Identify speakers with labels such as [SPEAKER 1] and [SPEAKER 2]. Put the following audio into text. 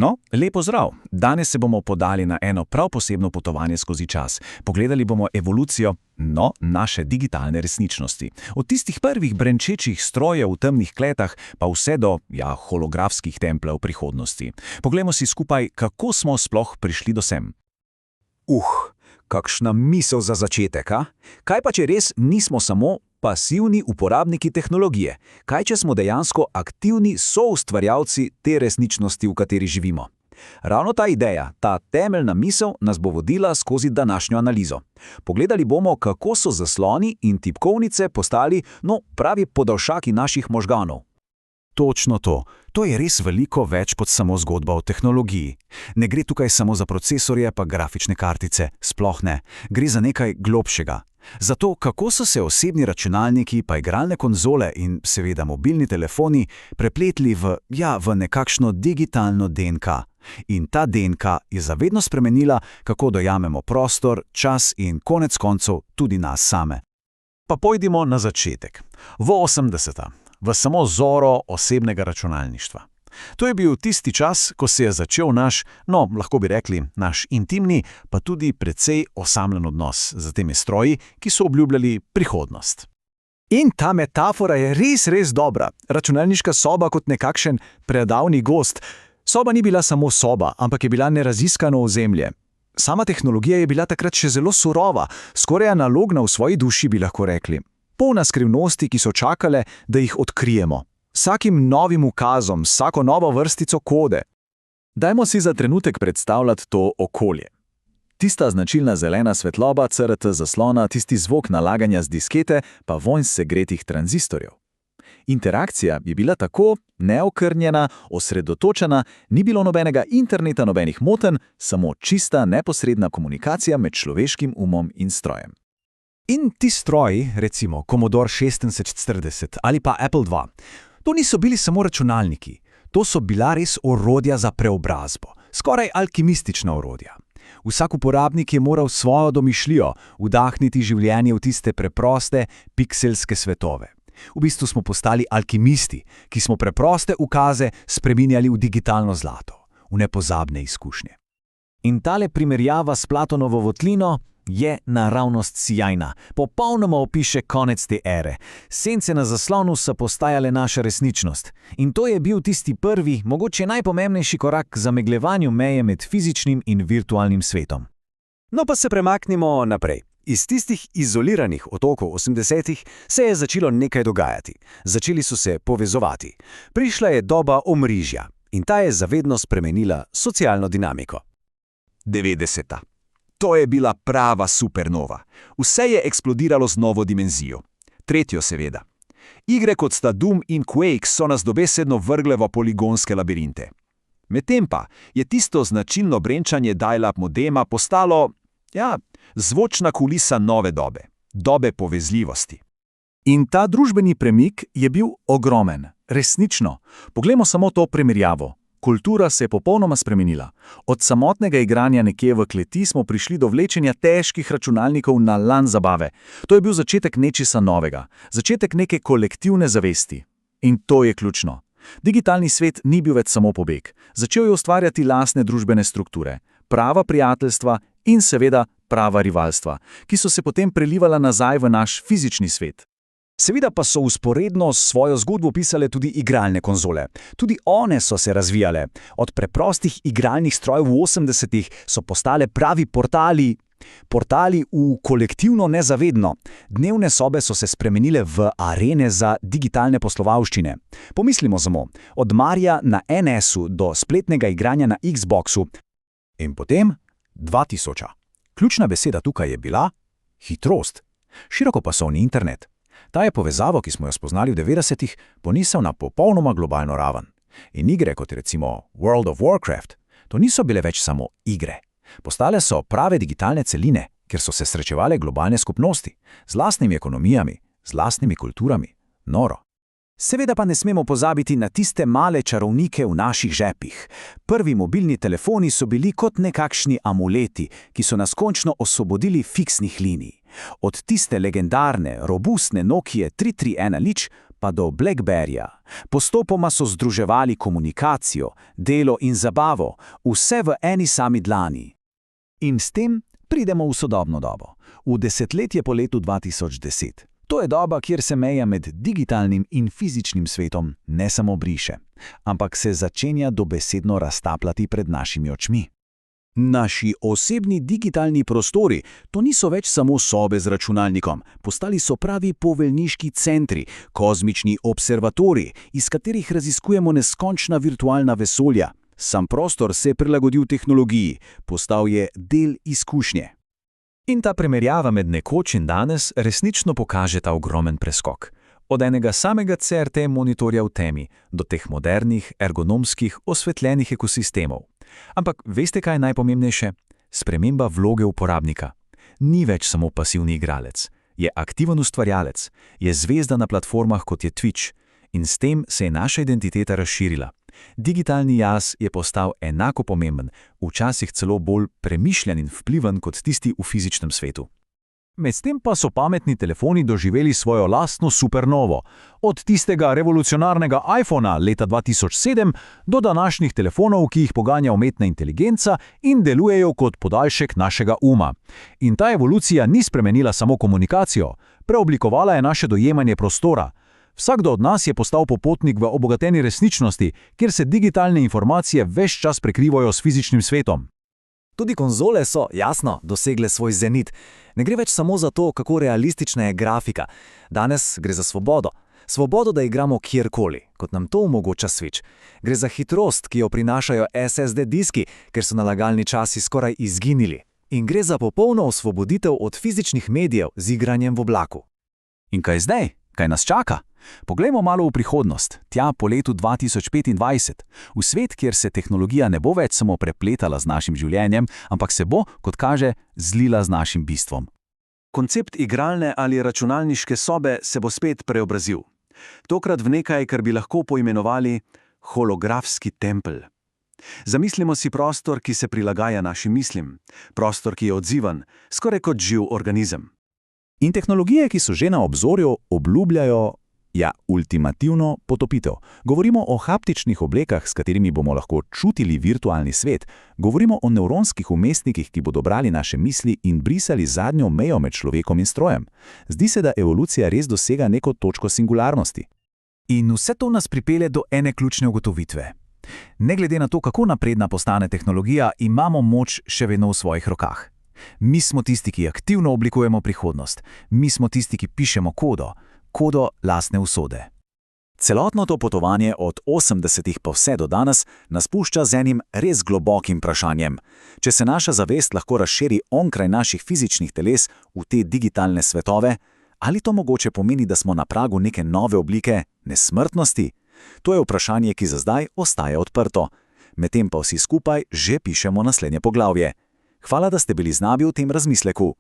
[SPEAKER 1] No, lepo zdrav. Danes se bomo podali na eno prav posebno potovanje skozi čas. Pogledali bomo evolucijo, naše digitalne resničnosti. Od tistih prvih brenčečih strojev v temnih kletah pa vse do, holografskih templjev prihodnosti. Poglejmo si skupaj, kako smo sploh prišli do sem.
[SPEAKER 2] Kakšna misel za začetek, a? Kaj pa, če res nismo samo pasivni uporabniki tehnologije? Kaj, če smo dejansko aktivni soustvarjalci te resničnosti, v kateri živimo? Ravno ta ideja, ta temeljna misel nas bo vodila skozi današnjo analizo. Pogledali bomo, kako so zasloni in tipkovnice postali, pravi podaljšaki naših možganov.
[SPEAKER 1] Točno to. To je res veliko več kot samo zgodba o tehnologiji. Ne gre tukaj samo za procesorje pa grafične kartice, sploh ne. Gre za nekaj globšega. Za to, kako so se osebni računalniki pa igralne konzole in seveda mobilni telefoni prepletli v nekakšno digitalno DNK. In ta DNK je zavedno spremenila, kako dojamemo prostor, čas in konec koncev tudi nas same. Pa pojdimo na začetek. V 80. v samo zoro osebnega računalništva. To je bil tisti čas, ko se je začel naš, lahko bi rekli, naš intimni, pa tudi precej osamljen odnos z temi stroji, ki so obljubljali prihodnost.
[SPEAKER 3] In ta metafora je res dobra. Računalniška soba kot nekakšen pradavni gozd. Soba ni bila samo soba, ampak je bila neraziskano ozemlje. Sama tehnologija je bila takrat še zelo surova, skoraj analogna v svoji duši, bi lahko rekli. Polna skrivnosti, ki so čakale, da jih odkrijemo. Vsakim novim ukazom, vsako novo vrstico kode. Dajmo si za trenutek predstavljati to okolje. Tista značilna zelena svetloba CRT zaslona, tisti zvok nalaganja z diskete, pa vonj segretih tranzistorjev. Interakcija je bila tako neokrnjena, osredotočena, ni bilo nobenega interneta, nobenih motenj, samo čista neposredna komunikacija med človeškim umom in strojem.
[SPEAKER 1] In ti stroji, recimo Commodore 1640 ali pa Apple II, to niso bili samo računalniki, to so bila res orodja za preobrazbo, skoraj alkimistična orodja. Vsak uporabnik je moral svojo domišljijo vdahniti življenje v tiste preproste, pikselske svetove. V bistvu smo postali alkimisti, ki smo preproste ukaze spreminjali v digitalno zlato, v nepozabne izkušnje. In tale primerjava s Platonovo votlino je naravnost sijajna, popolnoma opiše konec te ere. Sence na zaslonu so postajale naša resničnost. In to je bil tisti prvi, mogoče najpomembnejši korak k zamegljevanju meje med fizičnim in virtualnim svetom.
[SPEAKER 2] No pa se premaknimo naprej. Iz tistih izoliranih otokov 80-ih se je začelo nekaj dogajati. Začeli so se povezovati. Prišla je doba omrežja in ta je zavedno spremenila socialno dinamiko. 90. To je bila prava supernova. Vse je eksplodiralo z novo dimenzijo. Tretjo seveda. Igre kot sta Doom in Quake so nas dobesedno vrgle v poligonske labirinte. Medtem pa je tisto značilno brenčanje dial-up modema postalo, zvočna kulisa nove dobe. Dobe povezljivosti.
[SPEAKER 3] In ta družbeni premik je bil ogromen. Resnično. Poglejmo samo to primerjavo. Kultura se je popolnoma spremenila. Od samotnega igranja nekje v kleti smo prišli do vlečenja težkih računalnikov na LAN zabave. To je bil začetek nečesa novega, začetek neke kolektivne zavesti. In to je ključno. Digitalni svet ni bil več samo pobeg. Začel je ustvarjati lastne družbene strukture, prava prijateljstva in seveda prava rivalstva, ki so se potem prelivala nazaj v naš fizični svet.
[SPEAKER 2] Seveda pa so vzporedno s svojo zgodbo pisale tudi igralne konzole. Tudi one so se razvijale. Od preprostih igralnih strojev v 80-ih so postale pravi portali v kolektivno nezavedno. Dnevne sobe so se spremenile v arene za digitalne poslovalščine. Pomislimo samo, od Marija na NS-u do spletnega igranja na Xboxu.
[SPEAKER 1] In potem 2000. Ključna beseda tukaj je bila hitrost. Širokopasovni internet. Ta je povezavo, ki smo jo spoznali v 90-ih, ponisal na popolnoma globalno raven. In igre, kot recimo World of Warcraft, to niso bile več samo igre. Postale so prave digitalne celine, kjer so se srečevale globalne skupnosti, z lastnimi ekonomijami, z lastnimi kulturami. Noro.
[SPEAKER 2] Seveda pa ne smemo pozabiti na tiste male čarovnike v naših žepih. Prvi mobilni telefoni so bili kot nekakšni amuleti, ki so nas končno osvobodili fiksnih linij. Od tiste legendarne, robustne Nokia 3310 pa do Blackberryja. Postopoma so združevali komunikacijo, delo in zabavo, vse v eni sami dlani.
[SPEAKER 1] In s tem pridemo v sodobno dobo, v desetletje po letu 2010. To je doba, kjer se meja med digitalnim in fizičnim svetom ne samo briše, ampak se začenja dobesedno raztapljati pred našimi očmi.
[SPEAKER 2] Naši osebni digitalni prostori, to niso več samo sobe z računalnikom, postali so pravi poveljniški centri, kozmični observatoriji, iz katerih raziskujemo neskončna virtualna vesolja. Sam prostor se je prilagodil tehnologiji, postal je del izkušnje.
[SPEAKER 1] In ta primerjava med nekoč in danes resnično pokaže ta ogromen preskok. Od enega samega CRT monitorja v temi do teh modernih, ergonomskih, osvetljenih ekosistemov. Ampak veste, kaj je najpomembnejše? Sprememba vloge uporabnika. Ni več samo pasivni igralec. Je aktiven ustvarjalec. Je zvezda na platformah, kot je Twitch. In s tem se je naša identiteta razširila. Digitalni jaz je postal enako pomemben, včasih celo bolj premišljen in vpliven kot tisti v fizičnem svetu. Medtem pa so pametni telefoni doživeli svojo lastno supernovo. Od tistega revolucionarnega iPhona leta 2007 do današnjih telefonov, ki jih poganja umetna inteligenca in delujejo kot podaljšek našega uma. In ta evolucija ni spremenila samo komunikacijo, preoblikovala je naše dojemanje prostora. Vsakdo od nas je postal popotnik v obogateni resničnosti, kjer se digitalne informacije ves čas prekrivajo s fizičnim svetom.
[SPEAKER 3] Tudi konzole so, jasno, dosegle svoj zenit. Ne gre več samo za to, kako realistična je grafika. Danes gre za svobodo. Svobodo, da igramo kjerkoli, kot nam to omogoča Switch. Gre za hitrost, ki jo prinašajo SSD diski, ker so nalagalni časi skoraj izginili. In gre za popolno osvoboditev od fizičnih medijev z igranjem v oblaku.
[SPEAKER 1] In kaj zdaj? Kaj nas čaka? Poglejmo malo v prihodnost, tja po letu 2025, v svet, kjer se tehnologija ne bo več samo prepletala z našim življenjem, ampak se bo, kot kaže, zlila z našim bistvom.
[SPEAKER 2] Koncept igralne ali računalniške sobe se bo spet preobrazil. Tokrat v nekaj, kar bi lahko poimenovali holografski tempelj. Zamislimo si prostor, ki se prilagaja našim mislim, prostor, ki je odziven, skoraj kot živ organizem.
[SPEAKER 1] In tehnologije, ki so že na obzorju, obljubljajo ultimativno potopitev. Govorimo o haptičnih oblekah, s katerimi bomo lahko čutili virtualni svet. Govorimo o nevronskih vmesnikih, ki bodo brali naše misli in brisali zadnjo mejo med človekom in strojem. Zdi se, da evolucija res dosega neko točko singularnosti. In vse to nas pripelje do ene ključne ugotovitve. Ne glede na to, kako napredna postane tehnologija, imamo moč še vedno v svojih rokah. Mi smo tisti, ki aktivno oblikujemo prihodnost. Mi smo tisti, ki pišemo kodo lastne usode. Celotno to potovanje od 80-ih pa vse do danes nas pušča z enim res globokim vprašanjem. Če se naša zavest lahko razširi onkraj naših fizičnih teles v te digitalne svetove, ali to mogoče pomeni, da smo na pragu neke nove oblike nesmrtnosti? To je vprašanje, ki za zdaj ostaja odprto. Medtem pa vsi skupaj že pišemo naslednje poglavje. Hvala, da ste bili z nami v tem razmisleku.